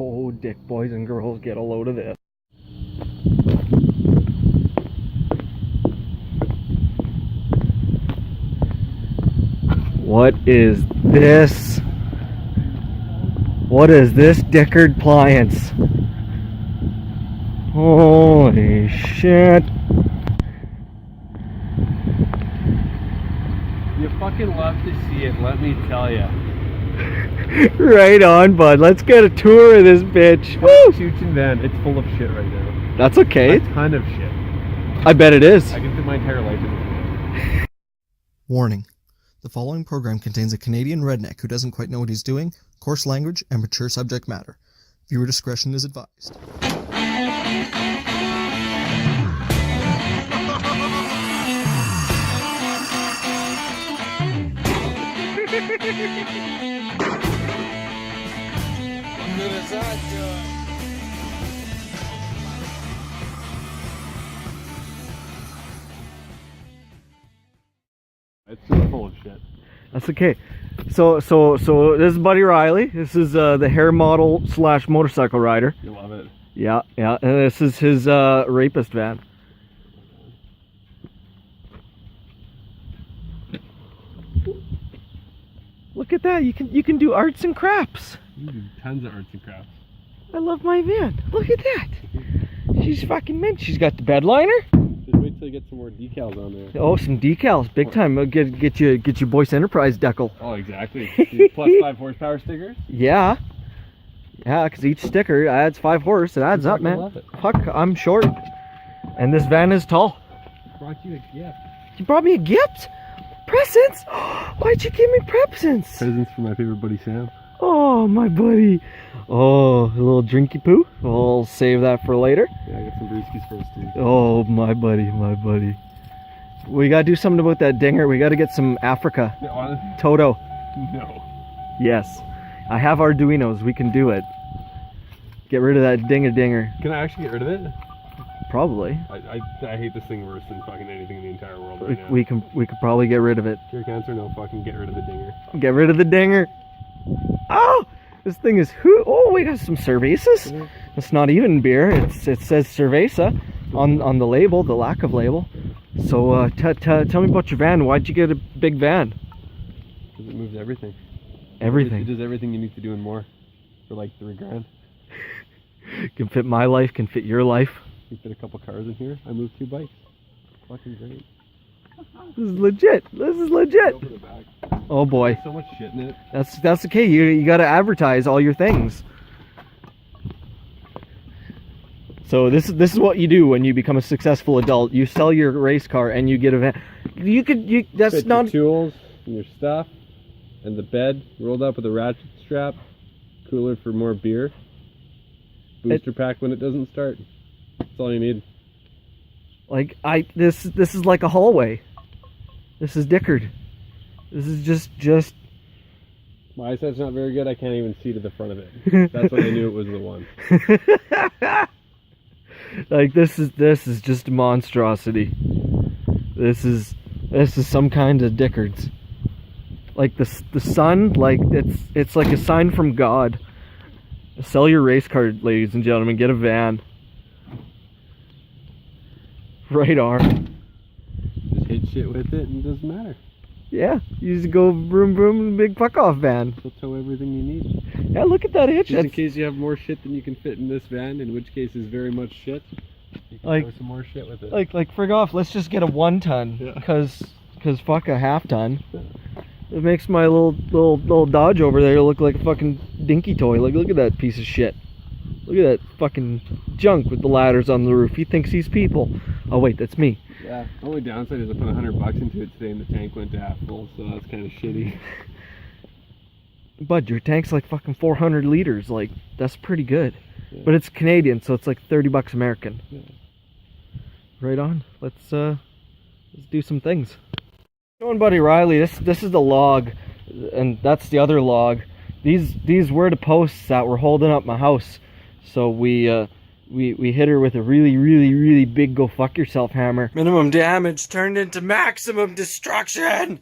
Oh, dick boys and girls, get a load of this. What is this? What is this Dickard pliance? Holy shit. You fucking love to see it, let me tell you. Right on, bud. Let's get a tour of this bitch. Woo! Chuchin van, it's full of shit right now. That's okay. A ton of shit. I bet it is. I can fit my entire life in it. Warning. The following program contains a Canadian redneck who doesn't quite know what he's doing, coarse language, and mature subject matter. Viewer discretion is advised. It's super full of shit. That's okay. So this is Buddy Riley. This is the hair model / motorcycle rider. You love it. Yeah. And this is his rapist van. Look at that. You can do arts and crafts. You do tons of arts and crafts. I love my van. Look at that. She's fucking mint. She's got the bed liner. Just wait till you get some more decals on there. Oh, some decals, big time. Get your Boyce Enterprise decal. Oh, exactly. Plus 5 horsepower stickers. Yeah, because each sticker adds 5 horse. It adds up, man. Love it. Fuck, I'm short, and this van is tall. Brought you a gift. You brought me a gift? Presents? Why'd you give me presents? Presents for my favorite buddy Sam. Oh, my buddy. Oh, a little drinky poo. We'll save that for later. Yeah, I got some brewskis for us too. Oh, my buddy. We gotta do something about that dinger. We gotta get some Africa. No, Toto. no. Yes. I have Arduinos. We can do it. Get rid of that dinger. Can I actually get rid of it? Probably. I hate this thing worse than fucking anything in the entire world right now. We could probably get rid of it. Cure cancer? No, fucking get rid of the dinger. Get rid of the dinger. Oh! This thing is oh, we got some cervezas. Yeah. It's not even beer. It says cerveza on the label, the lack of label. So tell me about your van. Why'd you get a big van? Because it moves everything. Everything. It does everything you need to do and more. For like $3 grand. Can fit my life, can fit your life. You fit a couple cars in here. I moved 2 bikes. Fucking great. This is legit. Open the back. Oh boy. There's so much shit in it. That's okay. You gotta advertise all your things. So this is what you do when you become a successful adult. You sell your race car and you get a van. That's Fit not your tools and your stuff and the bed rolled up with a ratchet strap, cooler for more beer, booster pack when it doesn't start. That's all you need. like this is like a hallway. This is Dickard. This is just My eyesight's not very good. I can't even see to the front of it. That's when I knew it was the one. like this is just a monstrosity. This is some kind of Dickards. Like the sun, like it's like a sign from God. Sell your race car, ladies and gentlemen. Get a van. Right arm. Just hit shit with it and it doesn't matter. Yeah, you just go vroom vroom, big fuck off van. It'll tow everything you need. Yeah, look at that hitch. Just in case you have more shit than you can fit in this van, in which case is very much shit. You can Like- throw some more shit with it. Like frig off. Let's just get a 1 ton. Yeah. Cause fuck a half ton. It makes my little Dodge over there look like a fucking dinky toy. Look at that piece of shit. Look at that fucking junk with the ladders on the roof. He thinks he's people. Oh wait, that's me. Yeah, the only downside is I put $100 into it today and the tank went to half full, so that's kind of shitty. Bud, your tank's like fucking 400 liters. Like, that's pretty good. Yeah. But it's Canadian, so it's like $30 American. Yeah. Right on. Let's do some things. Showing Buddy Riley, this is the log, and that's the other log. These were the posts that were holding up my house. So we hit her with a really big go fuck yourself hammer. Minimum damage turned into maximum destruction.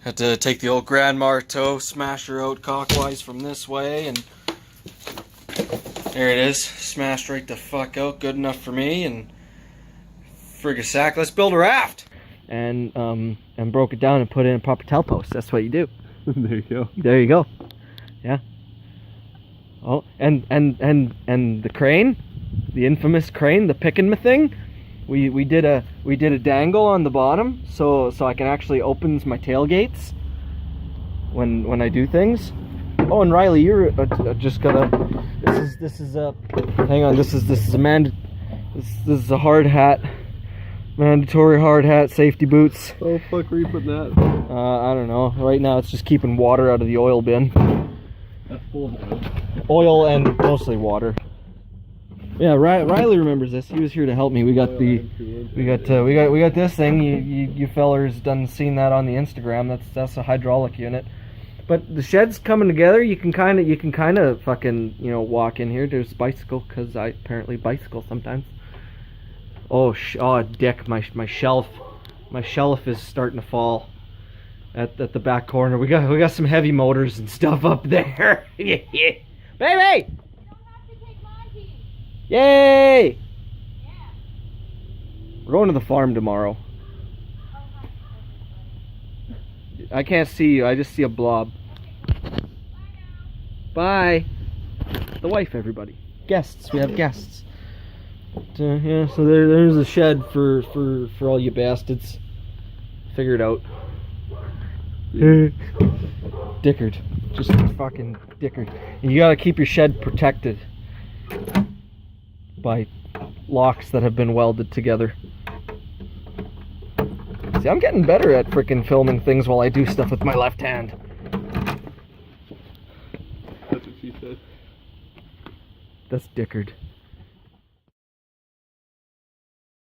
Had to take the old Grand Marteau, smash her out clockwise from this way, and There it is, smashed right the fuck out, good enough for me, and frig a sack, let's build a raft! And broke it down and put it in a proper tail post. That's what you do. There you go. There you go. Yeah. Oh, and the crane, the infamous crane, the pickin' thing. We did a dangle on the bottom, so I can actually open my tailgates when I do things. Oh, and Riley, you're just gotta. This is a. Hang on. This is a hard hat. Mandatory hard hat, safety boots. Oh fuck, where you putting that? I don't know. Right now it's just keeping water out of the oil bin. That's full of oil. Oil and mostly water. Yeah, Riley remembers this. He was here to help me. We got this thing. You fellers done seen that on the Instagram. That's a hydraulic unit. But the shed's coming together. You can kind of fucking walk in here. There's a bicycle because I apparently bicycle sometimes. Oh dick, my shelf is starting to fall at the back corner. We got some heavy motors and stuff up there. Baby! Yay! Yeah. We're going to the farm tomorrow. I can't see you, I just see a blob. Bye! The wife, everybody. Guests, we have guests. Yeah, so there's a shed for all you bastards. Figure it out. Dickard. Just fucking Dickard. And you gotta keep your shed protected by locks that have been welded together. See, I'm getting better at frickin' filming things while I do stuff with my left hand. That's what she said. That's Dickard.